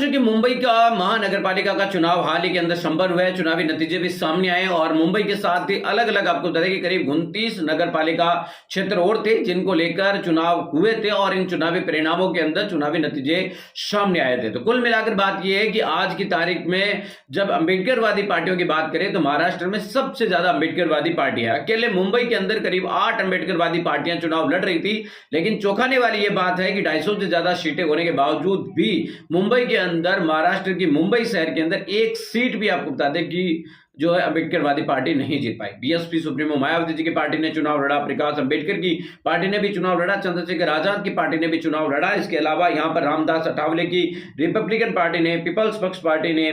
महाराष्ट्र के मुंबई का महानगरपालिका का चुनाव हाल ही के अंदर संपन्न हुआ है। चुनावी नतीजे भी सामने आए और मुंबई के साथ ही अलग अलग आपको बता दें कि करीब 29 नगरपालिका क्षेत्र और थे जिनको लेकर चुनाव हुए थे और इन चुनावी परिणामों के अंदर चुनावी नतीजे सामने आए थे। तो कुल मिलाकर बात यह है कि आज की तारीख में जब अंबेडकरवादी पार्टियों की बात करें तो महाराष्ट्र में सबसे ज्यादा अंबेडकरवादी पार्टी है। अकेले मुंबई के अंदर करीब 8 अंबेडकरवादी पार्टियां चुनाव लड़ रही थी, लेकिन चौंकाने वाली यह बात है कि 250 से ज्यादा सीटें होने के बावजूद भी मुंबई के अंदर, महाराष्ट्र की मुंबई शहर के अंदर एक सीट भी आपको बता दें कि जो है अंबेडकरवादी पार्टी नहीं जीत पाई। बीएसपी सुप्रीमो मायावती जी की पार्टी ने चुनाव लड़ा, प्रकाश अंबेडकर की पार्टी ने भी चुनाव लड़ा, चंद्रशेखर आजाद की पार्टी ने भी चुनाव लड़ा। इसके अलावा यहां पर रामदास अठावले की रिपब्लिकन पार्टी ने, पीपल्स पक्ष पार्टी ने,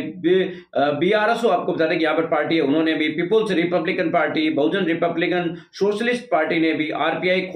बीआरएसओ आपको बता दें कि यहां पर पार्टी है, उन्होंने भी, पीपुल्स रिपब्लिकन पार्टी, बहुजन रिपब्लिकन सोशलिस्ट पार्टी ने भी, आरपीआई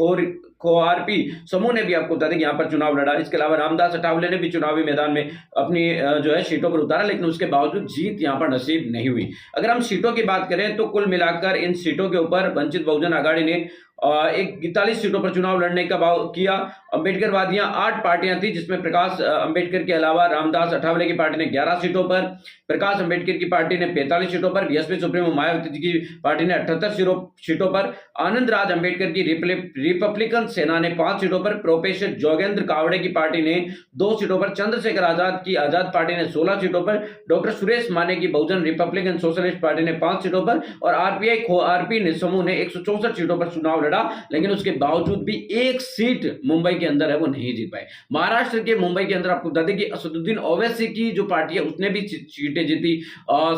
आरपी समूह ने भी आपको बता दें कि यहां पर चुनाव लड़ा। इसके अलावा रामदास अठावले ने भी चुनावी मैदान में अपनी जो है सीटों पर उतारा, लेकिन उसके बावजूद जीत यहां पर नसीब नहीं हुई। अगर हम सीटों की बात करें तो कुल मिलाकर इन सीटों के ऊपर वंचित बहुजन आघाड़ी ने 41 सीटों पर चुनाव लड़ने का किया। अंबेडकरवादियां 8 पार्टियां थी, जिसमें प्रकाश अंबेडकर के अलावा रामदास अठावले की पार्टी ने 11 सीटों पर, प्रकाश अंबेडकर की पार्टी ने 45 सीटों पर, बीएसपी सुप्रीमो मायावती जी की पार्टी ने 78 सीटों पर, आनंद राज अंबेडकर की रिपब्लिकन सेना ने 5 सीटों पर, प्रोफेसर जोगेंद्र कावड़े की पार्टी ने 2 सीटों पर, चंद्रशेखर आजाद की आजाद पार्टी ने 16 सीटों पर, डॉक्टर सुरेश माने की बहुजन रिपब्लिकन सोशलिस्ट पार्टी ने 5 सीटों पर और आरपी समूह ने 164 सीटों पर चुनाव लड़ा, लेकिन उसके बावजूद भी एक सीट मुंबई के अंदर है वो नहीं जीत पाए। महाराष्ट्र के मुंबई के अंदर आपको बता दें कि असदुद्दीन ओवैसी की जो पार्टी है उसने भी सीटें जीती,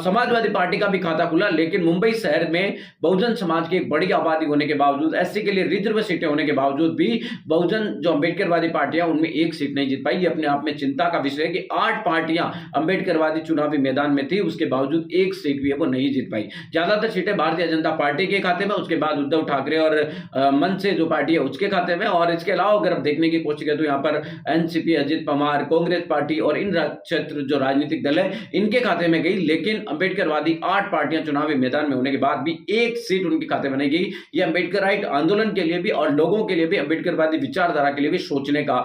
समाजवादी पार्टी का भी खाता खुला, लेकिन मुंबई शहर में बहुजन समाज की एक बड़ी आबादी होने के बावजूद, एससी के लिए रिजर्व सीटें होने के बावजूद भी बहुजन जो अंबेडकरवादी पार्टियां उनमें एक सीट नहीं जीत पाई। ये अपने आप में चिंता का विषय है कि 8 पार्टियां अंबेडकरवादी चुनावी मैदान में थी, उसके बावजूद एक सीट भी है वो नहीं जीत पाई। ज्यादातर सीटें भारतीय जनता पार्टी के खाते में, उसके बाद उद्धव ठाकरे और मन से जो पार्टी है उसके खाते में, और इसके अलावा अगर आप देखने की कोशिश करें तो यहाँ पर एनसीपी, अजित पवार, कांग्रेस पार्टी और इन क्षेत्र जो राजनीतिक दल है इनके खाते में गई। लेकिन अंबेडकरवादी 8 पार्टियां चुनावी मैदान में होने के बाद भी एक सीट उनके खाते में नहीं गई। ये अंबेडकराइट आंदोलन के लिए भी और लोगों के लिए भी, अंबेडकरवादी विचारधारा के लिए भी सोचने का